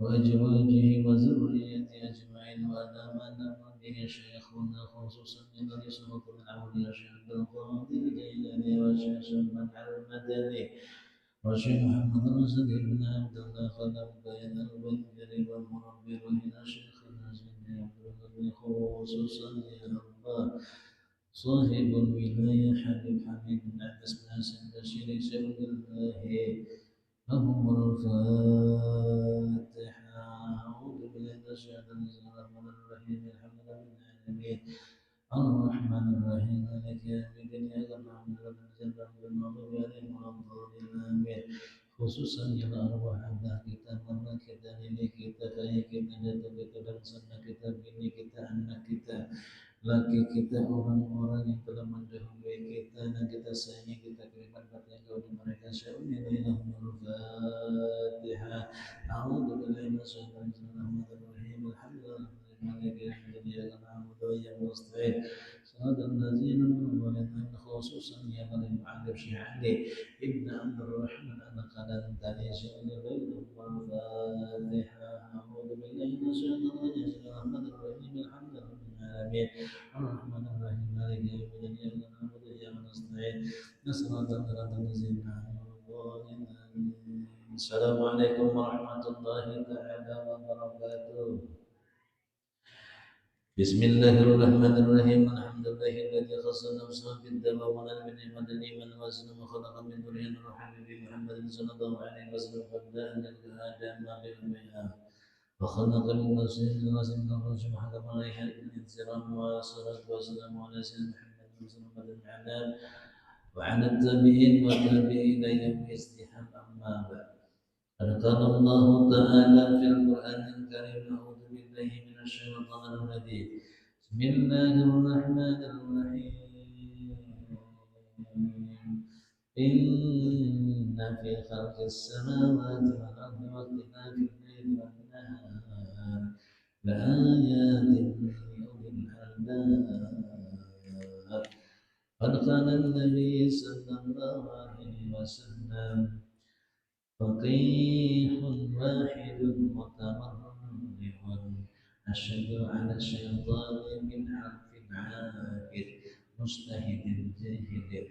وأزواجه وذريته أجمعين وعلى ما نعم به شيخنا خصوصا الذي سبق من أولياء الشيخ عبد القادر الجيلاني والشيخ سلمان المدني والشيخ محمد الأسد بن عبد الله خلف بين البنجري والمربي وإلى شيخنا سيدنا عبد الغني خصوصا يا الله صاحب الولاية حبيب حبيب بن عبد اسماء سيد الشيخ سيد الله لهم الفاتحة أعوذ بالله من الشيطان الرجيم الرحيم الحمد لله رب العالمين الرحمن الرحيم مالك يوم الدين إياك نعبد وإياك نستعين المغضوب عليهم ولا الضالين آمين khususan yang arwah abah kita, mama kita, nenek kita, kakek kita, datuk kita, dan sanak kita, bini kita, anak kita, laki kita, orang-orang yang telah mendahului kita dan kita sayangi, kita kirimkan bertanggung kepada mereka. Syai'unilahumul Fatihah. A'udzu billahi minasyaitonir rajim. Alhamdulillah. Maliki yaumiddin. Iyyaka na'budu wa iyyaka nasta'in. Shiratal ladzina an'amta 'alaihim khususan ya Maulana Muhammad Syekh Ibn Abdul Rahman An-Naqalan Tani Syai'unilahumul Fatihah. A'udzu billahi minasyaitonir rajim. Bismillahirrahmanirrahim. Alhamdulillah. Alamin. الرحمن الرحيم مالك يوم الدين إياك نعبد وإياك نستعين صراط الذين أنعمت عليهم. السلام عليكم ورحمة الله تعالى وبركاته. بسم الله الرحمن الرحيم الحمد لله الذي خص نفسه بالدواء ولم بنعمة الإيمان وزن وخلق من ذرية الحبيب محمد صلى الله عليه وسلم قبل أن يلقى آدم بأمها وخلق من نفسه لازم الرجل حكم عليها الانصرام والصلاة والسلام على سيدنا محمد صلى الله عليه وسلم وعلى التابعين والتابعين إلى يوم ازدحام أما بعد. قال الله تعالى في القرآن الكريم أعوذ بالله من الشيطان الرجيم بسم الله الرحمن الرحيم إن في خلق السماوات والأرض واختلاف الليل والنهار لآيات لأولي الألباب. قد قال النبي صلى الله عليه وسلم فقيه واحد متمرد أشد على الشيطان من حرف عابد مجتهد جاهد.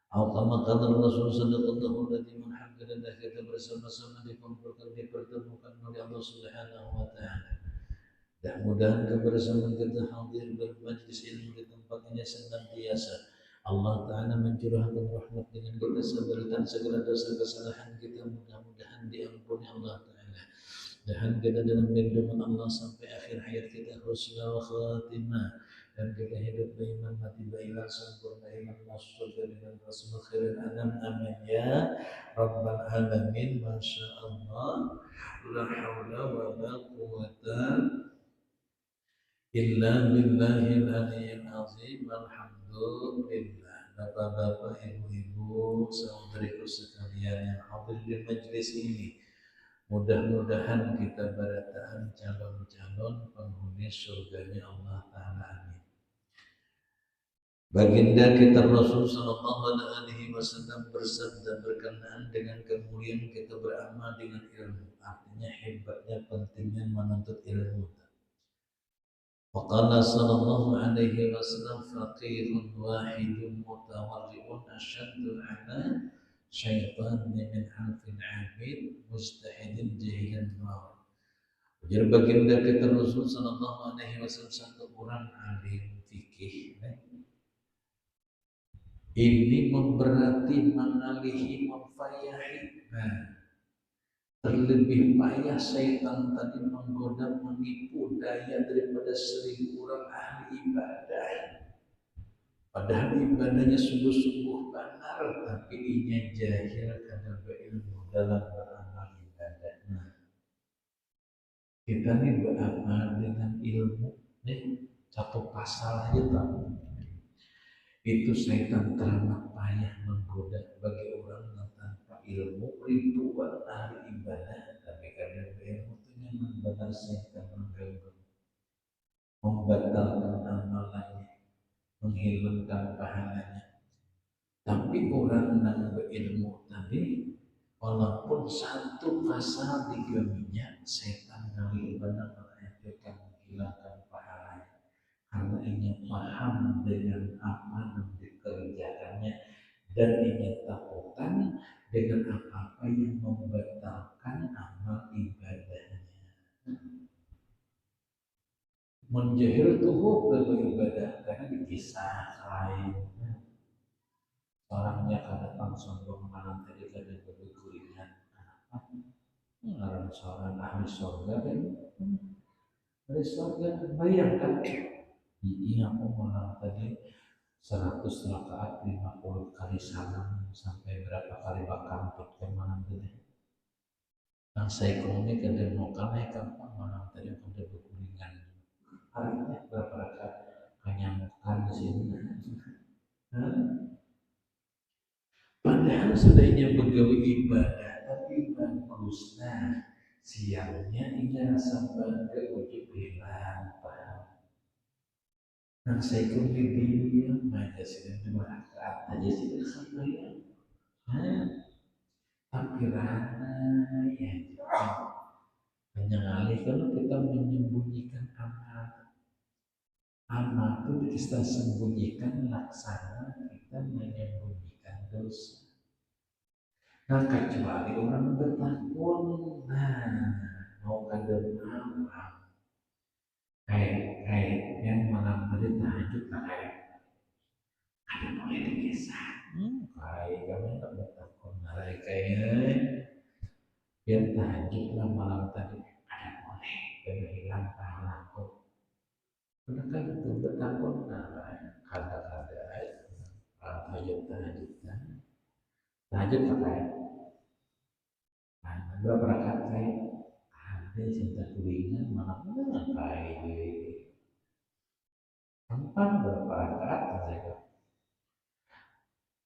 Atau kama kata Rasul sallallahu alaihi wasallam kita bersama-sama dipertemukan oleh Allah Subhanahu wa taala. Mudah-mudahan kebersamaan kita hadir bermajlis ilmu di tempat ini senantiasa Allah Ta'ala mencurahkan rahmat dengan kita sabarkan segala dosa kesalahan kita, mudah-mudahan diampuni Allah Ta'ala dan kita dalam lindungan Allah sampai akhir hayat kita husna wa khatimah dan kita hidup beriman mati beriman sempurna iman masuk dengan rasul khairul anam amin ya rabbal alamin. Masya Allah, la haula wa la quwwata illa billahil aliyyil azim. Alhamdulillah. Bapak-bapak, ibu-ibu, saudariku sekalian yang hadir di majelis ini, mudah-mudahan kita berataan calon-calon penghuni surganya Allah Ta'ala. Amin. Baginda kita Rasul sallallahu alaihi wasallam bersabda berkenaan dengan kemuliaan kita beramal dengan ilmu, artinya hebatnya pentingnya menuntut ilmu. Waqala sallallahu alaihi wasallam faqihun wahidun mutawarri'un asyaddu ala syaitan min harfin abid mustahidin jahilan mawar. Ujar baginda kita Rasul sallallahu alaihi wasallam satu orang alim fikih ini memberati mengalihi memfayahi. Terlebih payah syaitan tadi menggoda menipu daya daripada 1000 orang ahli ibadah. Padahal ibadahnya sungguh-sungguh benar, tapi inya jahil karena berilmu dalam beramal ibadah. Kita nih beramal dengan ilmu, satu pasal aja tahu. Itu syaitan teramat payah menggoda bagi orang yang tanpa ilmu. Ribuan ahli ibadah tapi karena ilmu itu membalas syaitan, mengganggu, membatalkan amalannya, menghilangkan pahalanya. Tapi orang yang berilmu tadi walaupun satu asal digaminya setan kali ibadah itu akan menghilangkan pahalanya karena ingin paham dengan apa yang dikerjakannya dan ingin takutan dengan apa-apa yang membatalkan amal ibadahnya. Menjahil tuh beribadah karena dikisah lain orangnya kadang sombong malam tadi kadang bergulingan orang seorang ahli surga kan ahli surga bayangkan iya aku malam tadi 100 rakaat 50 kali salam sampai berapa kali bakal untuk malam tadi yang saya ekonomi kadang mau kalah gampang malam tadi aku udah bergulingan harinya berapa rakaat hanya makan di sini. Padahal sudahnya begawi ibadah, tapi bagus. Nah, siangnya ini rasa bangga ujung hilang, paham? Nah, saya pun diam aja sih cuma rakaat aja sih sampai ya. Tapi rana ya, hanya alih kalau kita menyembunyikan amal, amal itu kita sembunyikan laksana kita menyembunyikan dosa. Nah, kecuali orang bertakwa, nah, mau kadang apa? Kayak yang malam tadi tahajud kayak ada boleh dikisah. Kayak kami tak bertakwa, kayak biar tahajud lah malam tadi ada boleh, biar hilang pahala kok. Karena kan itu bertakwa, nah, kata-kata tahajud tahajud apa ya? Nah, berapa rakaat kayak ada cinta kulingan malah kayak gampang berapa rakaat mereka.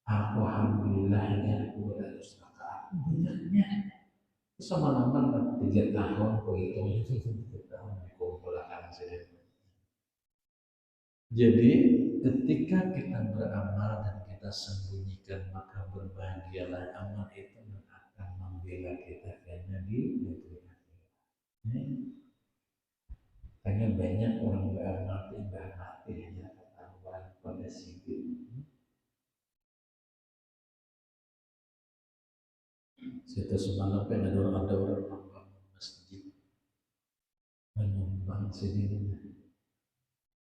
Aku alhamdulillahnya 200 rakaat banyaknya. Sama lama 3 tahun kok itu 3 tahun dikumpulkan saja. Jadi ketika kita beramal dan kita sembunyikan maka berbahagialah amal itu akan membela kita karena di negeri akhirat. Karena banyak orang beramal tidak mati hanya ketahuan pada sipil. Kita semalam ada orang membangun masjid, menyumbang sendiri,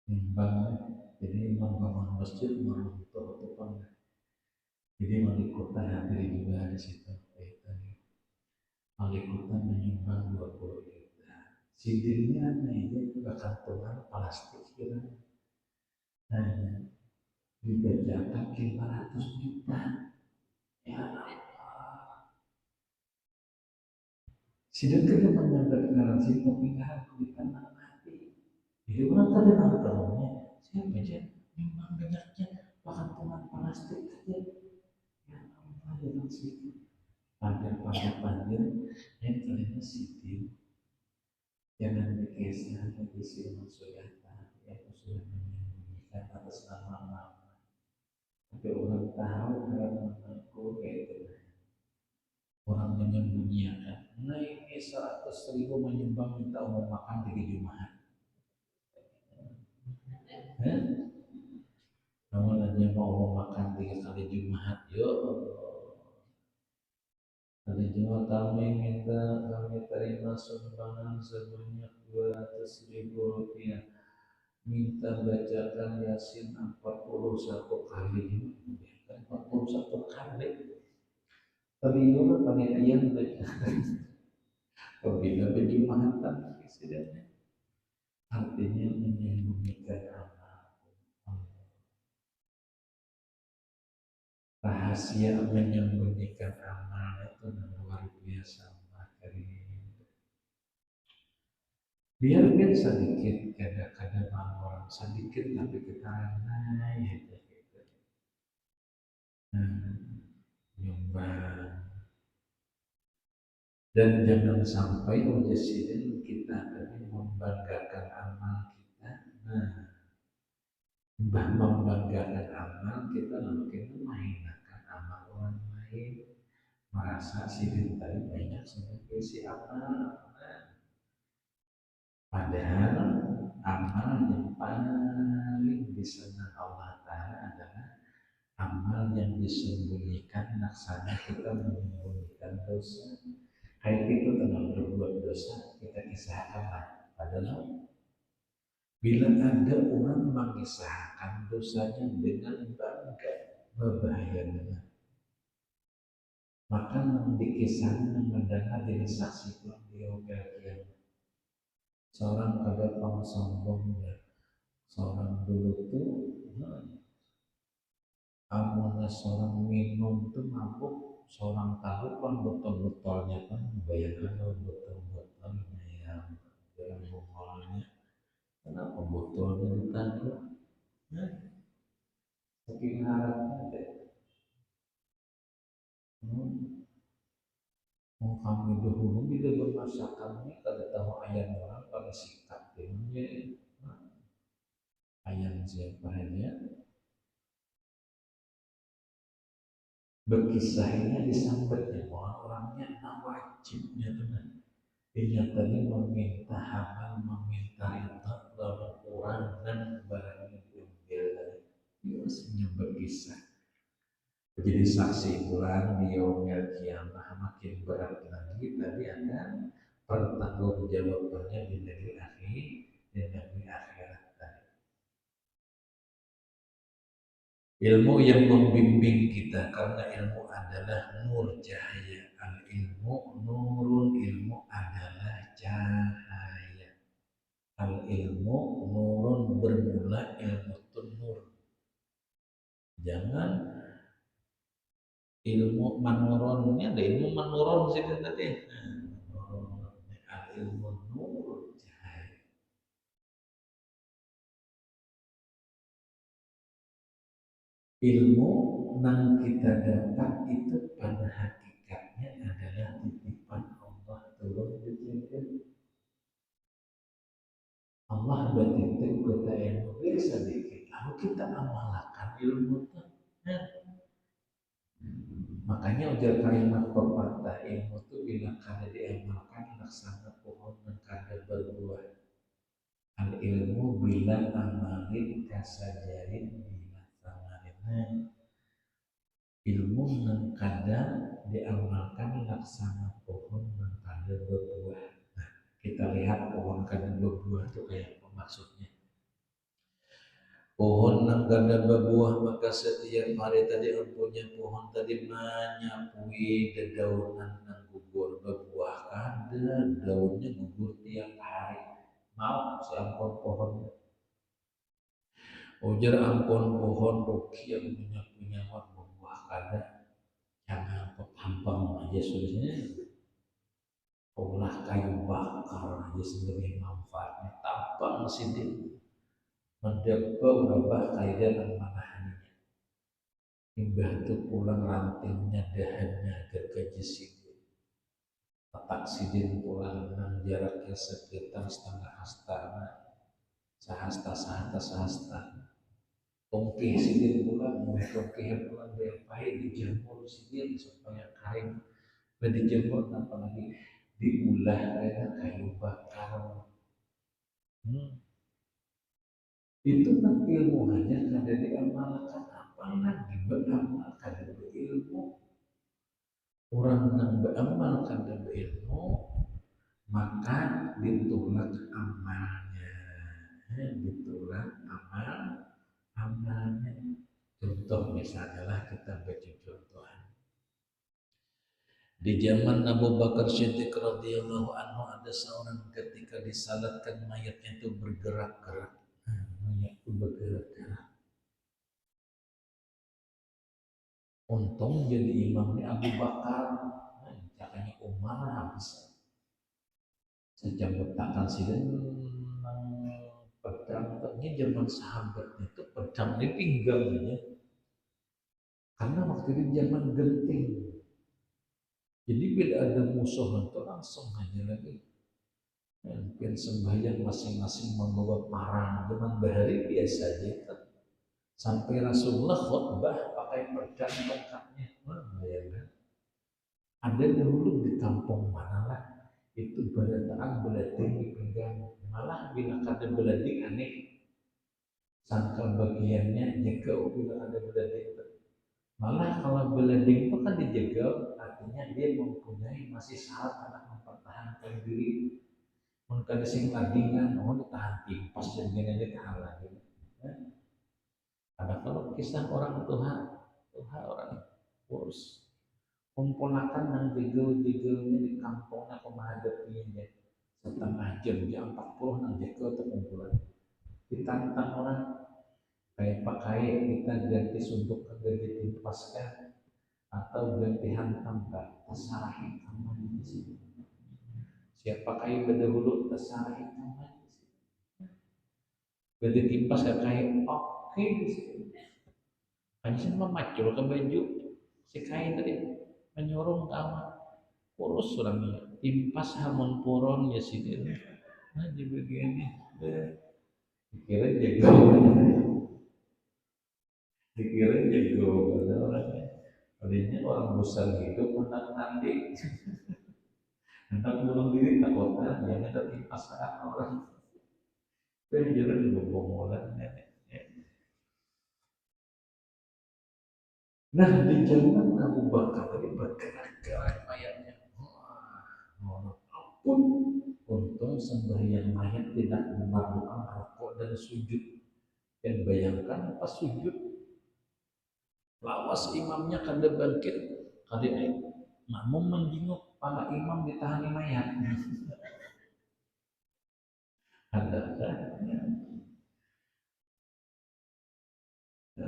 menyumbang. Jadi membangun masjid meruntuh tukang. Jadi wali kota hadir juga di situ. Wali kota menyumbang 20 juta. Sidinnya ini bakal Tuhan plastik kira. Hanya dibacakan 500 juta. Ya Allah. Sidang kita menyampaikan garansi peminggalan kulitan mati. Jadi orang tadi nontonnya siapa aja nyumbang banyaknya bahkan Tuhan plastik saja. Ya Allah jangan sedikit. Panjang yang kalian sidin. Jangan dikisah di sini suyata yang sudah menyembunyikan atas nama-nama. Tapi orang tahu karena aku kayak itu. Orang menyembunyikan. Nah ini 100.000 menyumbang minta umum makan 3 Jumat. Namun hanya mau umum makan 3 kali Jumat. Yuk. Hari Jumat kami terima sumbangan sebanyak 200.000 rupiah. Minta bacakan Yasin 41 kali. 41 kali. Tapi juga panitia apabila berjumatan presidennya. Artinya menyembunyikan amal. Rahasia menyembunyikan amal itu luar biasa materi. Biarkan sedikit, kadang-kadang orang sedikit tapi kita naik gitu. Nyumbang. Dan jangan sampai presiden kita tadi membanggakan amal kita. Membanggakan amal kita lalu kita menghinakan amal orang lain. merasa sidin tadi banyak sebagai si amal. Padahal amal yang paling disenang Allah Ta'ala adalah amal yang disembunyikan, laksana kita menyembunyikan dosa. Kayak itu tentang berbuat dosa, kita kisahkan lah. Padahal bila ada orang mengisahkan dosanya dengan bangga, berbahaya, maka dikisahkan mendengar jadi saksi pun dia kiamat. Seorang kada sombong ya. Seorang dulu tuh amunnya seorang minum tuh mabuk, seorang tahu kan botol-botolnya kan bayangkan botol-botolnya yang botolnya kenapa botolnya ditaruh? Saking harapnya deh. Mau kami dahulu bila bermasakannya kada tahu ayam orang pada sikat dia ayam siapa hanya berkisahnya disambetnya orangnya wajibnya teman. Dia tadi meminta amal, meminta ridha lawan orang dan barangnya diambil tadi. Dia harusnya berkisah. Jadi saksi pulang di yaumil kiamah makin berat lagi tadi ada pertanggungjawabannya di negeri akhir dan negeri akhirat tadi. Ilmu yang membimbing kita karena ilmu adalah nur cahaya. Al ilmu nurun, ilmu adalah cahaya. Al ilmu nurun, bermula ilmu itu nur. Jangan ilmu manuronnya ada ilmu manuron sih tadi. Al ilmu nur cahaya. Ilmu yang kita dapat itu pada hakikatnya adalah titipan Allah turun di sini. Allah bertitip kita ilmu sedikit, lalu kita amalkan ilmu itu. Makanya ujar kalimat pepatah ilmu itu bila kada diamalkan laksana pohon yang kada berbuah. Al ilmu bila amalin kasajarin bila samarin. Ilmu yang kada diamalkan laksana pohon yang kada berbuah. Nah, kita lihat pohon kada berbuah itu kayak apa maksudnya. Pohon yang kada berbuah maka setiap hari tadi empunya pohon tadi menyapui dedaunan yang gugur berbuah kada daunnya gugur tiap hari mau si ampun pohon ujar ampun pohon ruki yang punya berbuah kada jangan hampang aja sulisnya olah kayu bakar aja sebagai manfaatnya tampang sini mendeba urabah kaidan dan manahaninya imbah itu pulang rantingnya dahannya gergaji sidin letak sidin pulang dengan jaraknya sekitar setengah hasta sahasta tongkih sidin pulang tongkih pulang diapain dijemur sidin supaya kering dijemur apalagi diulah kayak kayu bakar itu kan ilmu hanya kada diamalkan apalagi beramal kada berilmu orang yang beramal kada berilmu maka ditolak amalnya amalnya contoh misalnya lah kita baca contohan di zaman Abu Bakar Siddiq radhiyallahu anhu ada seorang ketika disalatkan mayatnya itu bergerak-gerak untung jadi imamnya Abu Bakar caranya Umar habis sejam letakkan sidin pedang ini zaman sahabatnya itu pedang di pinggangnya karena waktu itu zaman genting jadi bila ada musuh itu langsung aja lagi mungkin sembahyang masing-masing membawa parang dengan bahari biasa aja sampai Rasulullah khutbah pakai pedang tongkatnya bayangkan Ada dahulu di kampung mana lah itu berataan belading dipegang, malah bila kata belading aneh sangka bagiannya jaga bila ada belading. Malah kalau belading itu kan dijaga, artinya dia mempunyai masih syarat anak mempertahankan diri. Mungkin sing ladingan, oh ditahan timpas dan gini aja tahan lagi. Ada kalau kisah orang Tuhan, Tuhan orang kurus, kumpulakan yang jegel-jegelnya di kampungnya kemahadapinya setengah jam 40 nang jegel terkumpulan. Ditantang orang kayak pakai kita ganti suntuk ganti timpaskan atau ganti hantam kak terserah hikmah di sini. Siapa kayu berdahulu terserah hikmah di sini. Ganti timpas gak kayak oke di sini. Hanya sih memacul ke baju si kain tadi menyorong ke awan kurus orangnya timpas hamun puron ya sini nah di bagian ini dikira jago dikira jago ada orangnya adanya orang besar gitu menang nanti hendak bunuh diri takutnya yang ada timpas orang itu jalan juga bomolan nenek. Nah di zaman Abu Bakar tadi bergerak-gerak mayatnya. Wah, ampun. Untung sembahyang mayat tidak memerlukan rokok dan sujud. Dan bayangkan pas sujud, lawas imamnya kada bangkit, kada naik. Makmum menjenguk para imam ditahani mayat. Ada kan?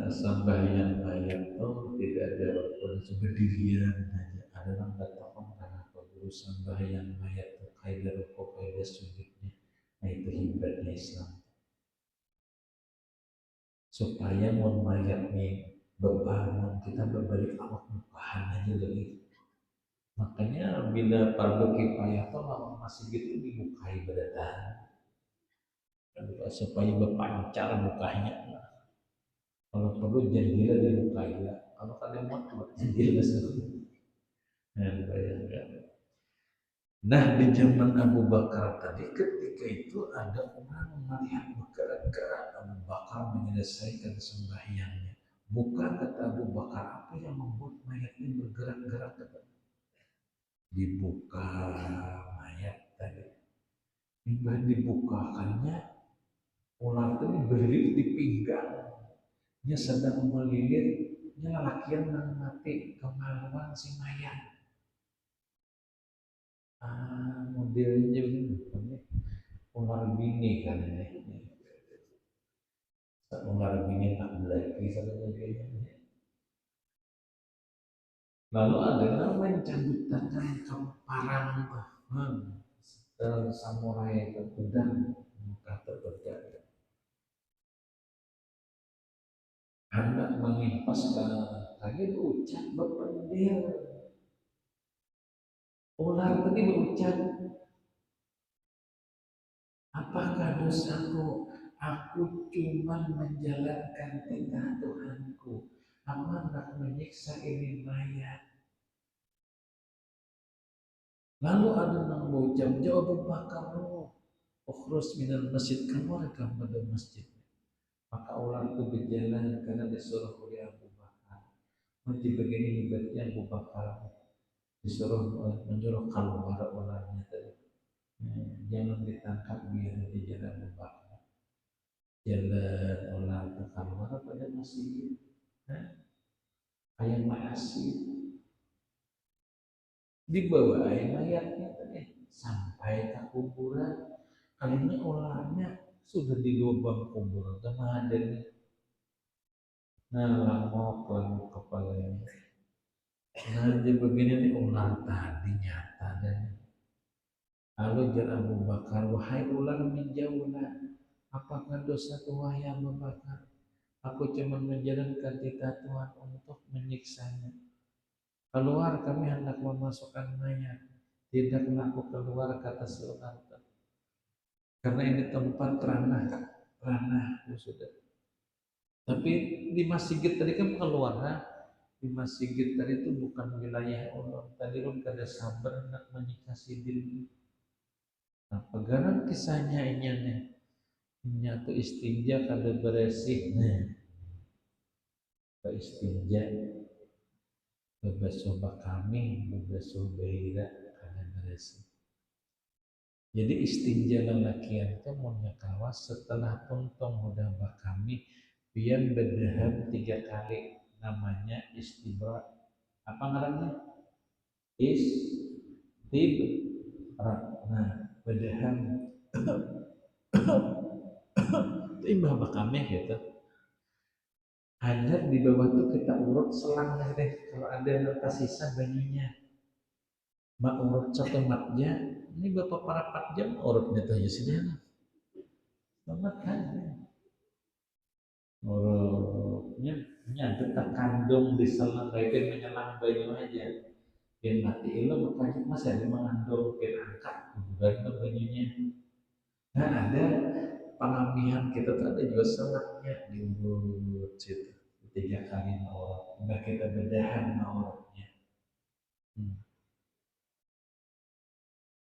Sembahyang mayat itu tidak ada rokok berdirian aja. Ada orang katakan kenapa guru sembahyang mayat itu kaidah rokok kaidah sujudnya. Nah itu hebatnya Islam. Supaya mau mayat nih berbangun kita berbalik awak mukahan aja lagi. Makanya bila fardu kifayah tuh lawan masih gitu dibukai berdatang supaya berpancar mukanya. Kalau perlu jendela dibukai ya. Kalau kalian mau jendela sendiri. Nah, bayangkan. Nah di zaman Abu Bakar tadi ketika itu ada orang melihat bergerak-gerak Abu Bakar menyelesaikan sembahyangnya. Bukan kata Abu Bakar apa yang membuat mayat ini bergerak-gerak kata. Dibuka mayat tadi. Hingga dibukakannya ular tadi berdiri di pinggang. Dia sedang melilit. Dia lelakian yang mati kemaluan si mayat. Modelnya begini. Ular bini kan ini. Ular bini tak lagi sebagainya. Lalu ada yang mencabut tangan kemparan samurai itu pedang muka terberjaga. Anak mengimpas lagi berucap berpendil. Ular tadi berucap, apakah dosaku? Aku cuma menjalankan perintah Tuhanku. Aku hendak menyiksa ini mayat. Lalu ada yang berucap, jawab Bakar, ukhrus minal masjid, keluar pada masjid. Maka ular itu berjalan karena disuruh oleh Abu Bakar. Nanti begini hebatnya Abu Bakar disuruh menyuruh keluar ularnya tadi. Jangan ditangkap biar di jalan Abu Bakar. Jalan ular ke keluar pada masjid. Ayam masih dibawa mayatnya tadi sampai ke kuburan. Kali ini ularnya sudah di lubang kuburan kemarin. Nah, lamok kepalanya. Nah, jadi begini nih ular tadi nyata dan lalu jar Abu Bakar, wahai ular menjauhlah. Apakah dosa wahai Abu Bakar? Aku cuma menjalankan titah Tuhan untuk menyiksanya. Keluar kami hendak memasukkan mayat. Tidaklah aku keluar kata seorang. Karena ini tempat ranah sudah. Tapi di masjid tadi kan keluar, di Masjid tadi itu bukan wilayah Allah. Tadi rum kada sabar nak menikah sidin. Nah, pegangan kisahnya ini nih. Ini tuh istinja kada beresih nih. Ke istinja, bebeso bakami, bebeso behira kada beresih. Jadi istinja lelakian itu munnya kawas setelah tuntong udah bakami, pian bedaham 3 kali, namanya istibra. Apa ngarannya? Istibra. Nah, bedaham imbah bakami gitu. Hanya di bawah tuh kita urut selangnya deh, kalau ada yang sisa banyunya. Mak urut cokematnya, ini bapak para 4 jam urutnya tuh ya sudah. Selamat kan? Urutnya nyadut tak kandung di selang baiknya menyelang banyu aja. Yang mati itu makanya masih ada mengandung yang angkat bukan banyunya. Nah ada pengamihan kita tuh ada juga selatnya di urut situ. 3 kali urut, nggak kita bedahan urutnya.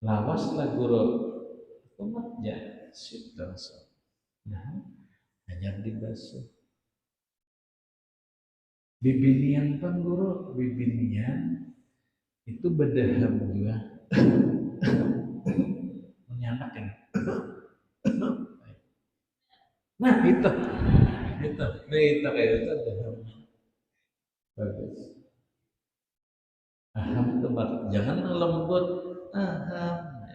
Lawas lah guru umatnya sudah so. Nah, hanya dibasuh. Bibinian pun guru, bibinian itu bedaham juga. Menyanak kan? Nah itu kayak itu dahamnya. Bagus. Aham itu jangan lembut. Aham,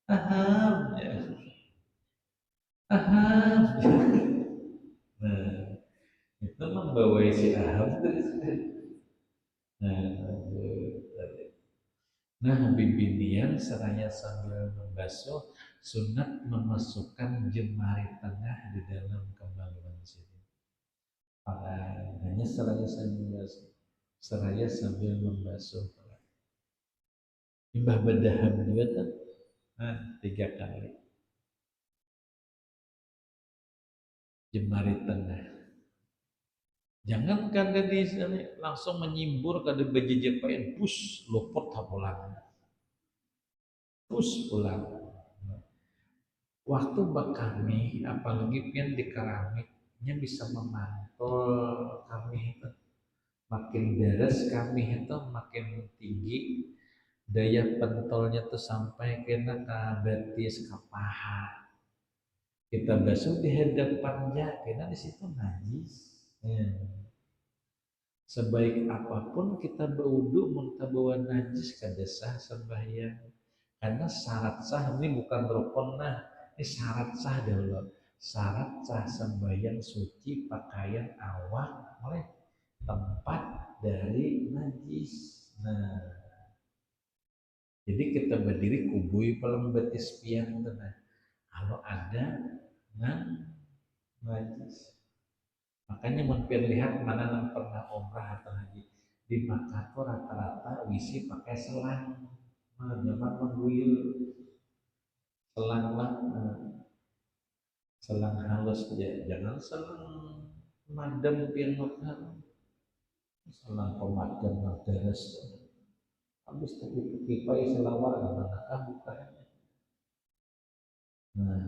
aham, ya. Aham. Nah, itu membawa si aham terus. Nah, bibinian seraya sambil membasuh, sunat memasukkan jemari tengah di dalam kemaluan sini. Hanya seraya sambil membasuh. Imbah bedaham juga kan? Nah, 3 kali. Jemari tengah. Jangan kada di langsung menyimbur kada bejejepain pus luput hapulan. Pus pulang. Waktu bakami apalagi pian di keramiknya bisa memantul kami itu. Makin deres kami itu makin tinggi daya pentolnya tuh sampai kena ke betis ke paha. Kita basuh di hadapannya, karena di situ najis. Ya. Sebaik apapun kita berwudu muntah bawa najis kada sah sembahyang. Karena syarat sah ini bukan rukun nah, ini syarat sah dulu. Syarat sah sembahyang suci pakaian awak oleh tempat dari najis. Nah, jadi kita berdiri kubui paling betis pian nah. Kalau ada najis. Makanya mungkin lihat mana yang pernah umrah atau haji di Makkah tuh rata-rata wisi pakai selang, zaman mengguyur selang lah, selang halus aja, jangan selang madam pian Makkah, selang pemadam deres, habis tapi kipai selawar manakah bukan? Nah,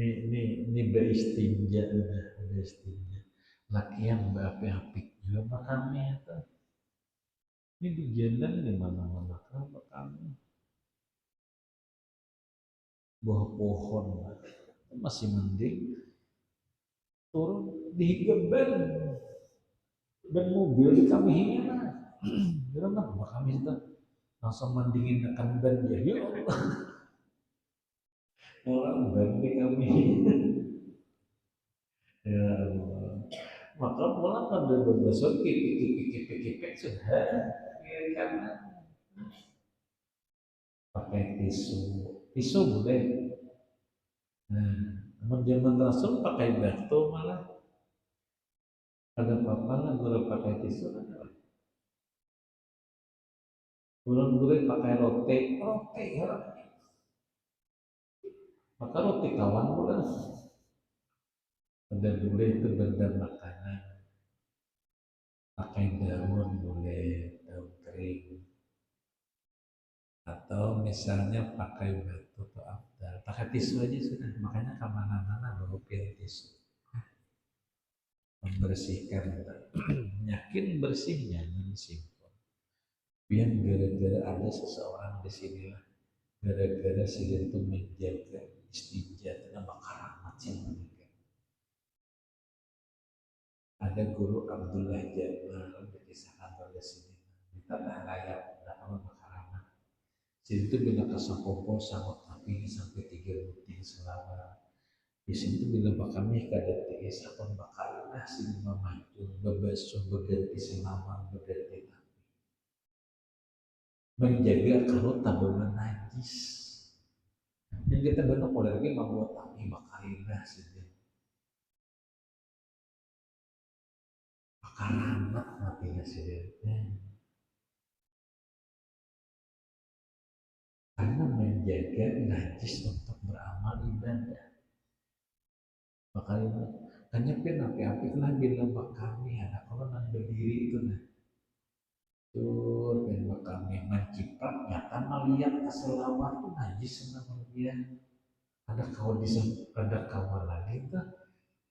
ini beristinja udah beristinja. Laki yang berapi-api juga makamnya itu. Ini di jalan di mana-mana kenapa kami buah pohon masih mending turun di ban dan mobil di kami ini mah. Berapa kami itu langsung mendingin akan ban ya. Ya Allah. Orang ban di kami. Ya Allah. Maka pulang ada berbesar kipik sudah karena pakai tisu boleh. Nah, zaman Rasul pakai batu malah ada apa-apa lah guru pakai tisu ada. Guru pakai roti ya. Maka roti kawan pula. Ada boleh itu benda makanan. pakai daun boleh, daun kering, atau misalnya pakai batu atau afdal, pakai tisu aja sudah. Makanya kemana-mana bawa piring tisu, membersihkan. Yakin bersihnya dan simpel. Biar gara-gara ada seseorang di sini lah, gara-gara si itu menjaga istinja dan karamat sih mereka. Ada guru Abdullah Jamal dikisahkan oleh sini di tanah layak dakwah karamat. Sini itu bila kasapopo sangat tapi sampai 3 butir selama di situ bila bakami kada tiis akan bakal lah sini maju bebeso berganti selama berganti menjaga kalau tak najis. Yang kita bentuk oleh lagi membuat kami makarinah saja. Makaranat matinya saja. Karena menjaga najis untuk beramal ibadah. Makanya hanya api-api lah bila kami anak kalau nang berdiri itu nah. Tur dan kami menciprat nyata melihat keselawat itu najis sama dia. Ada kawan bisa ada kawan lagi tuh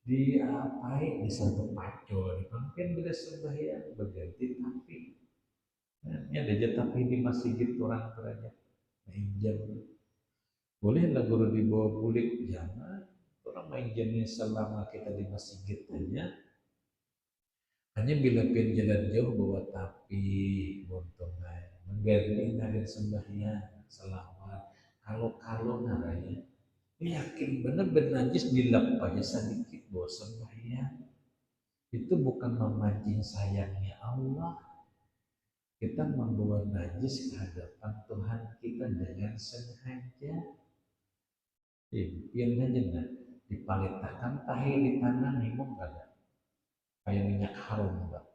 diapain disebut pacul mungkin bila sembahyang berganti tapi ini ada aja tapi di masjid orang berada main jam boleh lah guru dibawa bulik jangan orang main jamnya selama kita di masjid aja hanya bila pin jalan jauh bawa tapi buntungan mengganti dari sembahyang selawat kalau naranya yakin benar-benar najis dilap aja sedikit bosan sembahyang itu bukan memancing sayangnya Allah. Kita membawa najis ke hadapan Tuhan kita dengan sengaja. Yang aja nah, dipalitakan tahi di tangan himung kada. Kayak minyak harum enggak.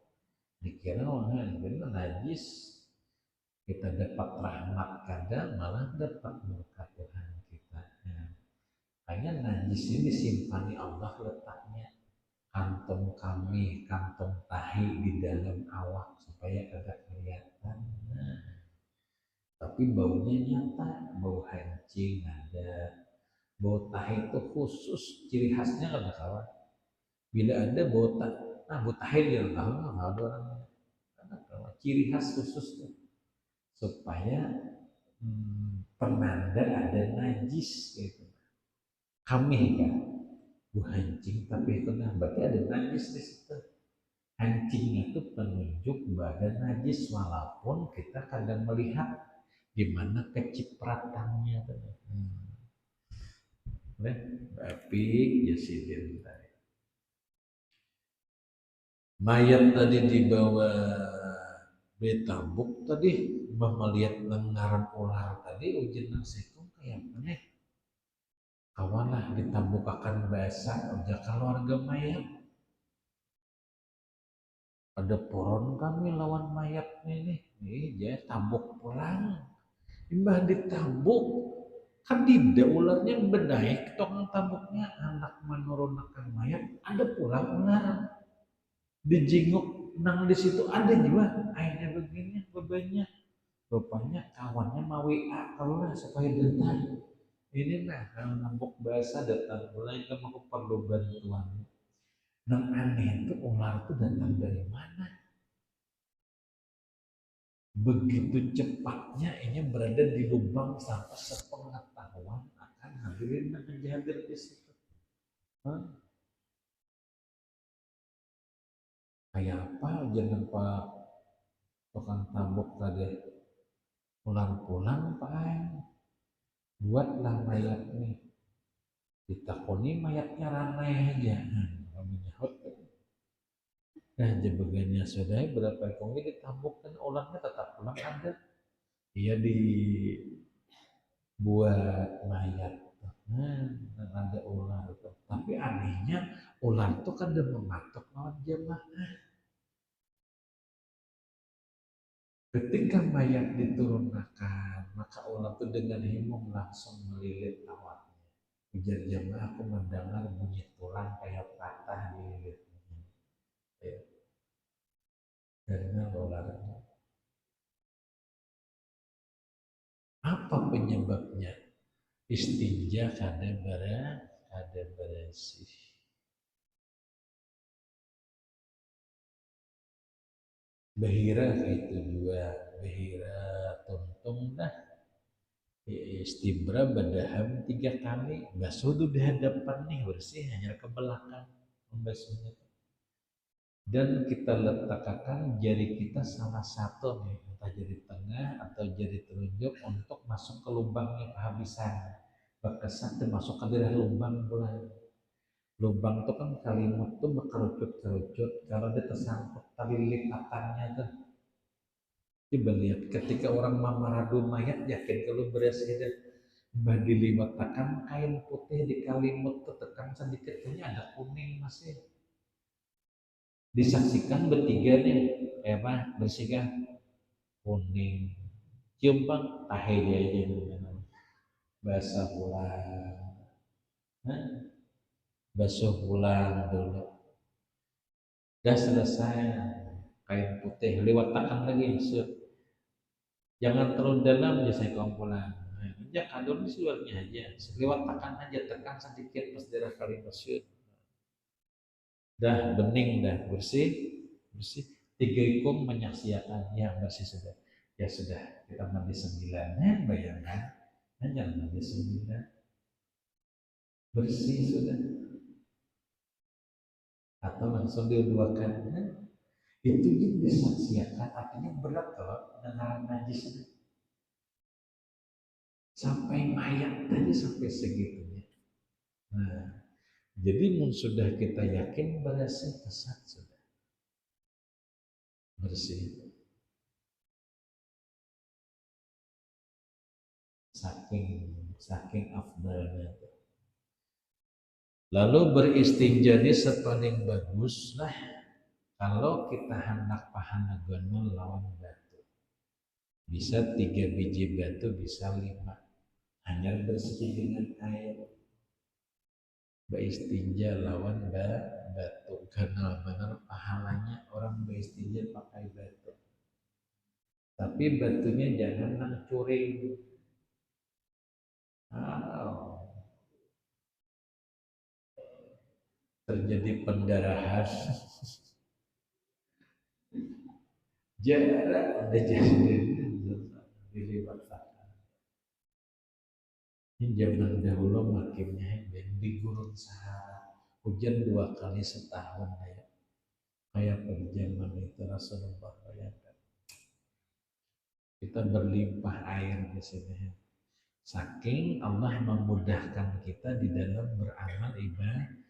Dikira orang benar najis. Kita dapat rahmat kada, malah dapat berkat Tuhan kita. Nah, hanya najis ini simpani Allah letaknya. Kantong tahi di dalam awak supaya agak kelihatan. Nah, tapi baunya nyata, bau hancing ada, bau tahi itu khusus, ciri khasnya kan kawan. Bila ada bau tahi, nah bau tahi dia tahu nggak ada orang. Karena kalau ciri khas khusus tuh, supaya penanda ada najis gitu. Kami kan, bau hancing tapi itu nah berarti ada najis di situ. Hancing itu penunjuk badan najis walaupun kita kadang melihat gimana kecipratannya tadi. Tapi ya sidin tadi. Mayat tadi dibawa betambuk tadi melihat lengaran ular tadi ujian nasikum kayak mana? Kawan lah ditambuk akan basah udah keluarga mayat ada poron kami lawan mayat ini dia tambuk pulang imbah ditambuk kan tidak ularnya benaik tong tambuknya anak menurunkan mayat ada pula ular dijinguk nang di situ ada juga akhirnya begini bebannya rupanya kawannya mau WA kalau lah supaya datang ini nah kalau nambuk basah datang mulai kan aku perlu bantuan nang aneh itu ular itu datang dari mana begitu cepatnya ini berada di lubang sampai sepengetahuan akan hadirin dan hadir di situ. Hah? Kayak apa jangan pak tukang tambuk tadi pulang-pulang pak buatlah mayat nih ditakoni mayatnya ranai aja kami nyahut nah jebagannya sudah berapa ekor ini ditambuk dan ulangnya tetap pulang ada dia dibuat mayat ada ular tuh. Tapi anehnya ular itu kan udah mematok lawan jamaah. Ketika mayat diturunkan, maka ular itu dengan himung langsung melilit awaknya. Ujar jamaah aku mendengar bunyi tulang kayak patah dililit. Ya. Karena olahraga. Apa penyebabnya? Istinja kada bersih. Bahira itu dua, bahira tuntung dah. Istibra badaham 3 kali, basuh tuh di hadapan nih bersih, hanya ke belakang membasuhnya. Dan kita letakkan jari kita salah satu nih, entah jari tengah atau jari telunjuk untuk masuk ke lubangnya kehabisan. Berkesan termasuk ke daerah lubang pula. Lubang itu kan kalimat tuh berkerucut-kerucut, kalau dia tersangkut tali lipatannya tuh. Coba lihat ketika orang mamaradu mayat, yakin kalau berhasil dan diliwatakan kain putih di kalimut tuh tekan sedikit kayaknya ada kuning masih. Disaksikan bertiga nih, apa bersihkan kuning. Cium bang, tahe dia aja basah pulang, basuh pulang dulu. Udah selesai kain putih, lewat tangan lagi, jangan terlalu dalam ya saya kumpulan. Ya kandung di luarnya aja, lewat tangan aja, tekan sedikit pas daerah kali masyud. Dah bening, dah bersih, bersih. 3 ikung menyaksikan ya bersih sudah. Ya sudah, kita mandi 9, bayangkan, hanya mandi 9, bersih sudah. Atau langsung diuduakan, itu yang disaksikan artinya berat kalau dengan najis sampai mayat tadi sampai segitunya. Nah, jadi sudah kita yakin bersih kesat sudah bersih, saking saking afdalnya. Lalu beristinja ini sepaling bagus lah kalau kita hendak pahanagono lawan batu. Bisa 3 biji batu, bisa 5. Hanya bersih dengan air. Beristinja lawan batu. Karena benar pahalanya orang beristinja pakai batu. Tapi batunya jangan nangcuring. Terjadi pendarahan. Jarak ada jadi diliwatkan. Ini zaman dahulu makimnya di Gurun Sahara hujan 2 kali setahun ya. Kayak perjaman itu Rasulullah bayangkan. Kita berlimpah air di sini. Saking Allah memudahkan kita di dalam beramal ibadah,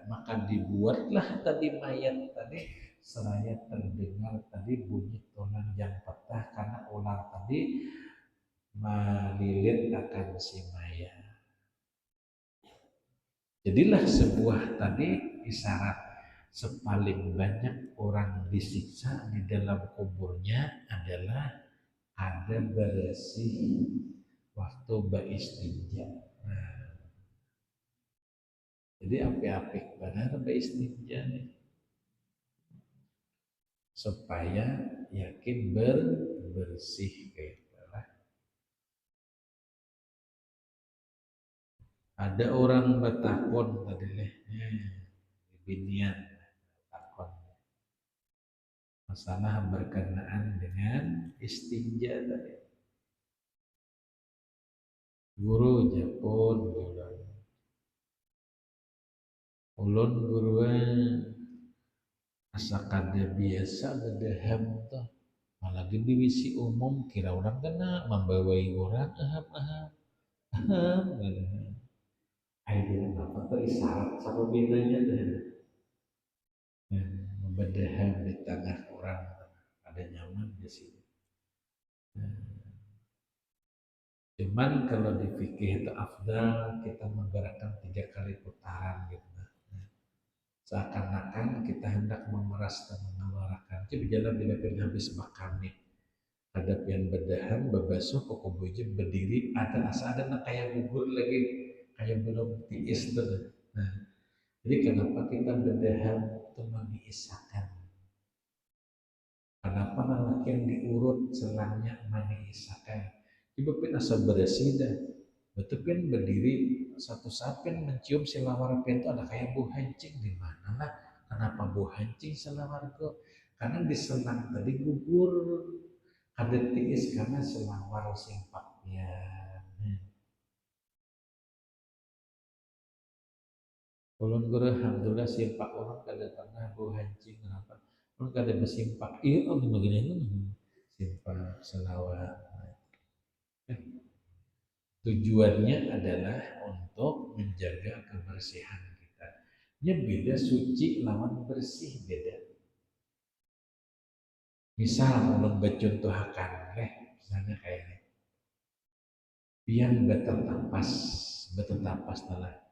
maka dibuatlah tadi mayat tadi seraya terdengar tadi bunyi tulang yang patah karena ular tadi melilit akan si mayat. Jadilah sebuah tadi isyarat sepaling banyak orang disiksa di dalam kuburnya adalah ada bersih waktu beristinja. Nah, jadi apik-apik benar beristinja nih. Supaya yakin bersih kayak itulah. Ada orang bertakon tadi nih, binian takon masalah berkenaan dengan istinja tadi. Guru Japun bilang, ulun guruan asa kada biasa dadaham tuh, malah divisi umum kira orang kena membawai orang aham. Ayo apa tuh isyarat sama bedanya deh. Membedaham di tengah orang ada nyaman di sini. Cuman kalau di fikih itu afdal kita menggerakkan 3 kali putaran gitu. Seakan-akan kita hendak memeras dan mengeluarkan. Itu berjalan di level habis makan nih. Ada pian bedahan, bebasuh, koko bojem, berdiri, ada asa ada kayak gugur lagi, kayak belum tiis tuh. Nah, jadi kenapa kita bedahan untuk mengisakan? Kenapa nalakin diurut selangnya mani isakan? Ibu pin asa bersih dah. Betul pin berdiri satu saat pin mencium si lawar pin itu ada kayak buah hancing di mana lah? Kenapa buah hancing selawar itu? Karena di selang tadi gugur ada tiis karena selawar simpaknya. Ulun guru alhamdulillah simpak orang kada pernah buah hancing kenapa? Orang kada bersimpak. Iya, oh begini simpak selawar. Tujuannya adalah untuk menjaga kebersihan kita. Ini beda suci lawan bersih beda. Misal ulun contohakan misalnya kayak ini. Pian betetapas telah.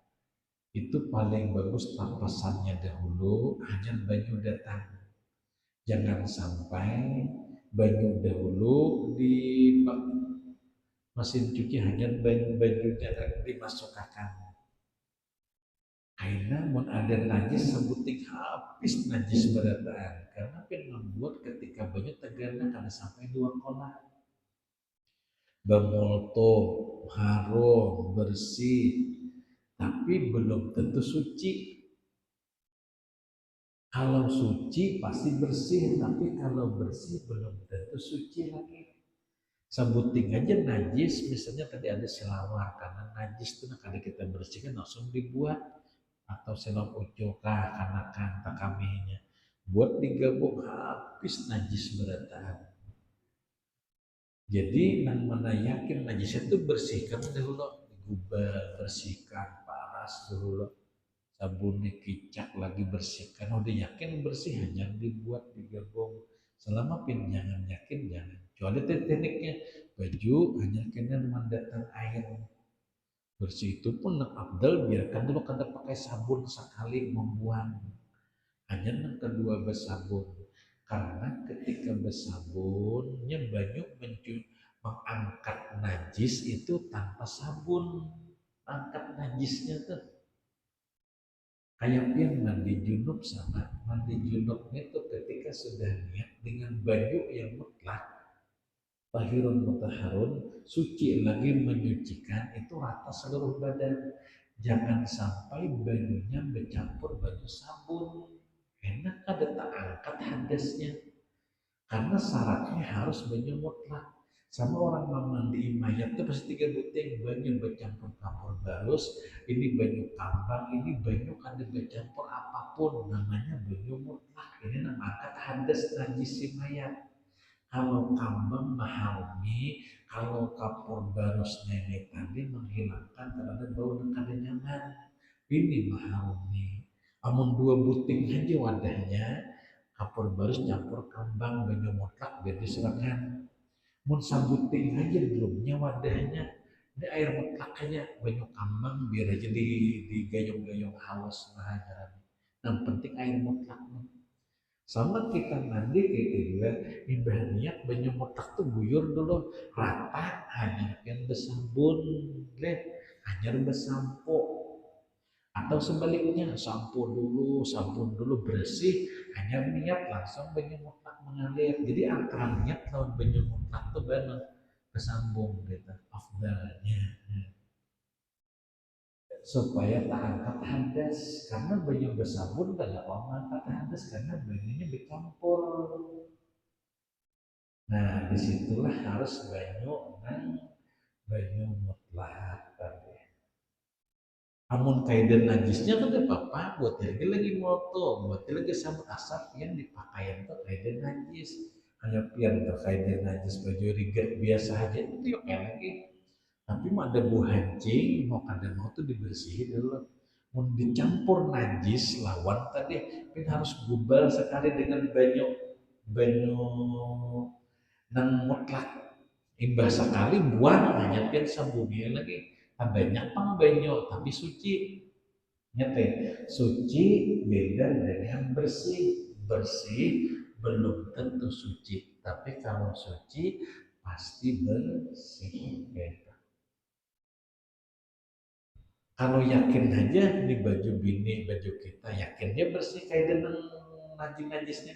Itu paling bagus tapasannya dahulu, hanya baju datang. Jangan sampai baju dahulu di mesin cuci hanya bajunya dimasukkan. Karena mun ada najis sebuting habis najis berataan. Karena pun membuat ketika baju tegana karena sampai 2 kolah. Bamolto, harum, bersih, tapi belum tentu suci. Kalau suci pasti bersih, tapi kalau bersih belum tentu suci lagi. Sebuting aja najis, misalnya tadi ada selawar, karena najis itu kalau kita bersihkan langsung dibuat atau selam ucoka karena kanta kaminya buat digabung habis najis berataan. Jadi mana yakin najis itu bersihkan dahulu, digubah, bersihkan, paras dahulu, sabun dikicak lagi bersihkan, udah yakin bersih hanya dibuat digabung. Selama pin jangan yakin jangan. Kecuali tekniknya baju hanya kena mandatan air bersih itu pun abdal biarkan dulu kada pakai sabun sekali membuang hanya yang kedua bersabun karena ketika bersabunnya banyak mengangkat najis itu tanpa sabun angkat najisnya tuh kayak yang mandi junub sama mandi junubnya itu ketika sudah niat dengan baju yang mutlak tahirun mutahharun suci lagi menyucikan itu rata seluruh badan jangan sampai bajunya bercampur baju sabun enak ada tak angkat hadasnya karena syaratnya harus baju mutlak sama orang mandi mayat itu pasti 3 buting baju bercampur-campur barus ini baju kambang ini baju kada bercampur apapun namanya baju mutlak ini nama angkat hadas najis si mayat. Kalau kambang maharumi, kalau kapur barus nenek tadi menghilangkan terhadap bau dan kada nyaman. Ini maharumi. Amun 2 buting aja wadahnya, kapur barus campur kambang banyu mutlak biar diserangan. Mun sabuting aja belumnya wadahnya, ini air mutlak aja banyu kambang biar aja digayung-gayung halus bahagia. Yang penting air mutlak. Sama kita mandi kayak gitu imbah niat banyu mutlak tuh buyur dulu rata hanya yang bersabun deh hanya bersampo atau sebaliknya sabun dulu bersih hanya niat langsung banyu mutlak mengalir jadi antara niat lawan banyu mutlak tuh benar bersambung gitu afdalnya supaya tak angkat hadas karena banyu bersabun tidak mau angkat hadas karena banyunya bercampur. Nah disitulah harus banyu mutlak tadi. Amun kaidan najisnya kan apa buat lagi moto, buat lagi sabut asap yang dipakaian tuh kaidan najis. Hanya pian tuh kaidan najis baju riget biasa aja itu yuk lagi. Tapi mau ada buah hancing, mau kada mau tuh dibersihin dulu. Mau dicampur najis lawan tadi, kan harus gubal sekali dengan banyu banyu nang mutlak. Imbah sekali buang hanya pian sabunnya lagi. Banyak pang banyu tapi suci. Nyete, suci beda dengan bersih. Bersih belum tentu suci, tapi kalau suci pasti bersih. Kalau yakin aja di baju bini, baju kita yakin dia bersih kayak dengan najis-najisnya.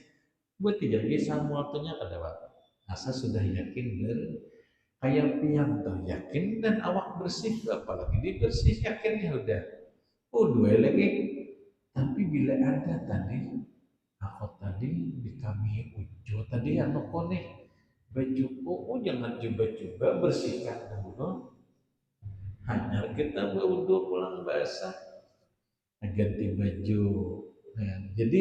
buat tidak bisa waktunya pada waktu asa sudah yakin kayak piang tuh yakin dan awak bersih apalagi dibersih yakinnya udah dua lagi. Tapi bila ada tadi aku tadi di kami ujo tadi anu kone bajuku jangan coba-coba bersihkan dulu hanya kita berwudu pulang basah ganti baju. Nah, jadi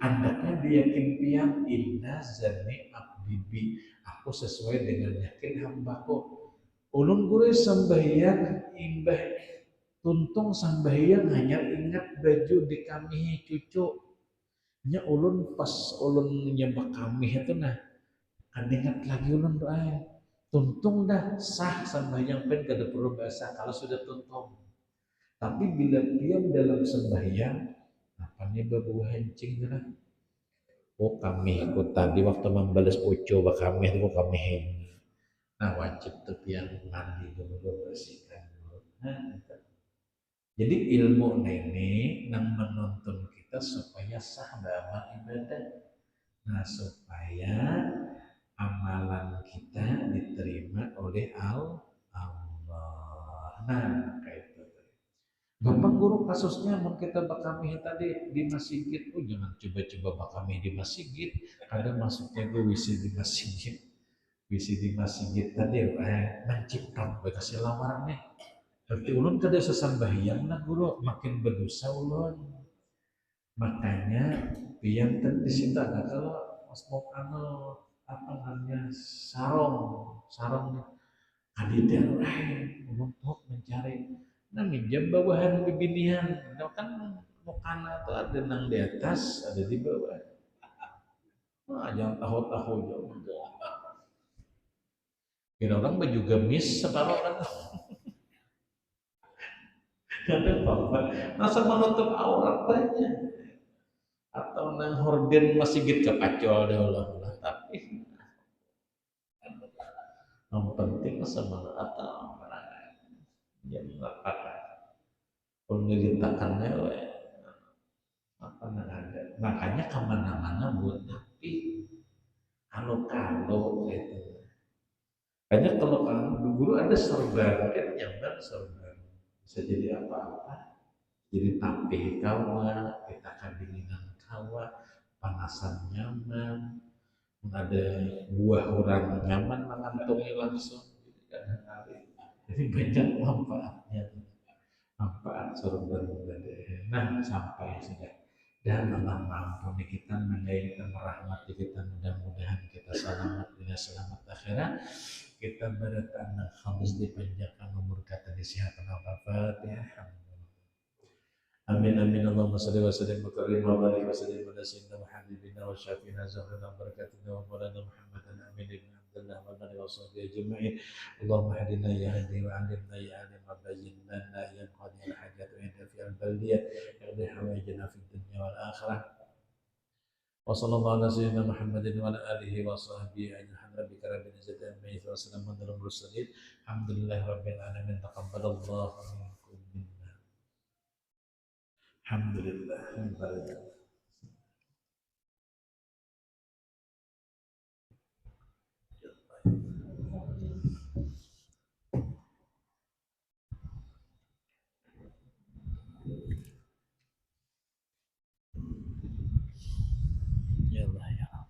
andaknya diyakin piang inna zani abdibi aku sesuai dengan yakin hambaku ulun gure sembahyang imbah tuntung sembahyang hanya ingat baju di kami cucu nya ulun pas ulun nyembah kami itu nah kan ingat lagi ulun doa tuntung dah sah sembahyang pen kada perlu basah kalau sudah tuntung. Tapi bila diam dalam sembahyang, apa nih babu hencing lah. Kami ikut tadi waktu membalas uco kami itu kami hengi. Nah wajib tuh yang mandi dulu bersihkan dulu. Nah, gitu. Jadi ilmu ini nang menuntun kita supaya sah dalam ibadah. Nah supaya amalan kita diterima oleh Allah. Nah kayak Gampang guru kasusnya mau kita bakami tadi di masjid, jangan coba-coba bakami di masjid. Ada masuknya gue wisi di masjid, wisi di masjid tadi menciptakan kasih lamaran nih. Berarti ulun kada sesambahyang nah guru makin berdosa ulun. Makanya yang di situ ada kalau mau apa namanya sarong adidar untuk mencari nah minjam bawahan bibinian kan mukana tuh ada nang di atas ada di bawah jangan tahu-tahu jauh kira orang baju gamis separuh kan ada apa masa menutup aurat banyak atau nang horden masih gitu kepacol dulu tapi yang penting sama atau yang apa pengelitakannya apa ada makanya kemana-mana buat tapi kalau gitu banyak kalau guru ada sorban kan nyaman sorban bisa jadi apa-apa jadi tapi kawa kita kadinginan kawa panasan nyaman ada buah orang nyaman mengantongi langsung jadi banyak manfaatnya manfaat sorban gede. Nah sampai sudah dan Allah mampu kita menyayangi kita merahmati kita mudah-mudahan kita selamat dunia selamat akhirat kita berdatang harus dipanjangkan umur kata kesehatan al-fatihah. Amin amin Allahumma salli wa sallim wa karim wa barik wa sallim ala sayyidina Muhammadin wa syafiina zahrina barakatuhu wa maulana Muhammadan amin ibn Abdullah wa bani wa sahbihi ajma'in Allahumma hadina ya hadi wa alimna ya alim wa bayyin lana ya qadi al-hajat wa inda fi al-baldiyah yaqdi hawaijana fi dunya wal akhirah wa sallallahu ala sayyidina Muhammadin wa ala alihi wa sahbihi ajma'in rabbika rabbil izzati amma yasifun wa salamun alal mursalin alhamdulillahi rabbil alamin taqabbalallahu minkum minna alhamdulillah. Ya Allah ya Allah.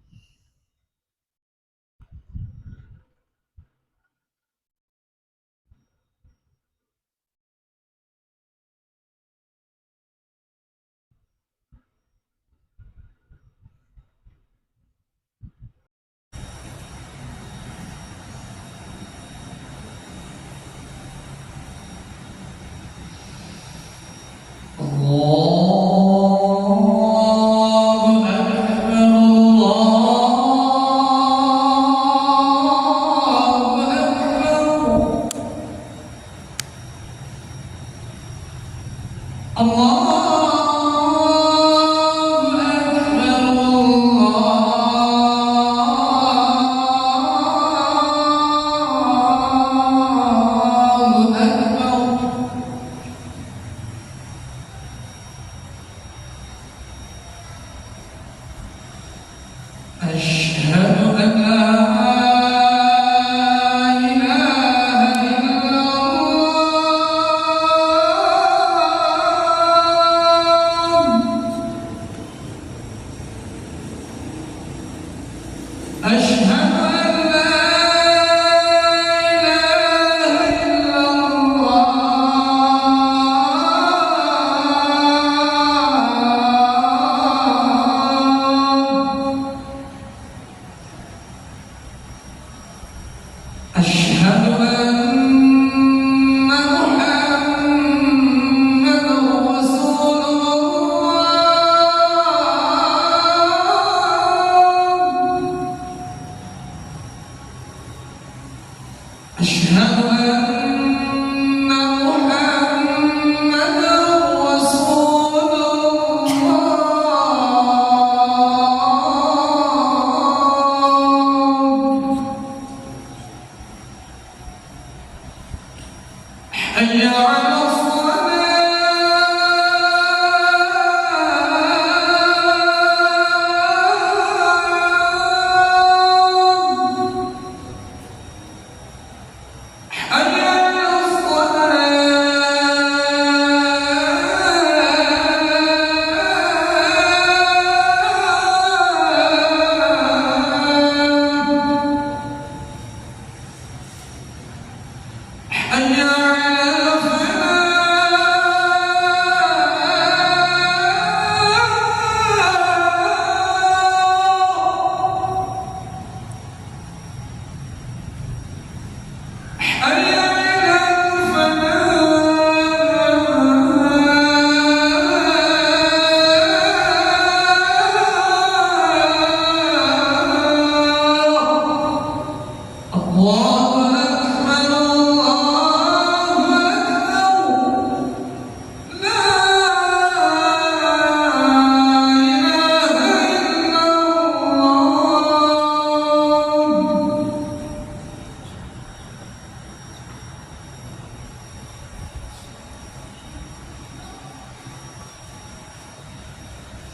حي على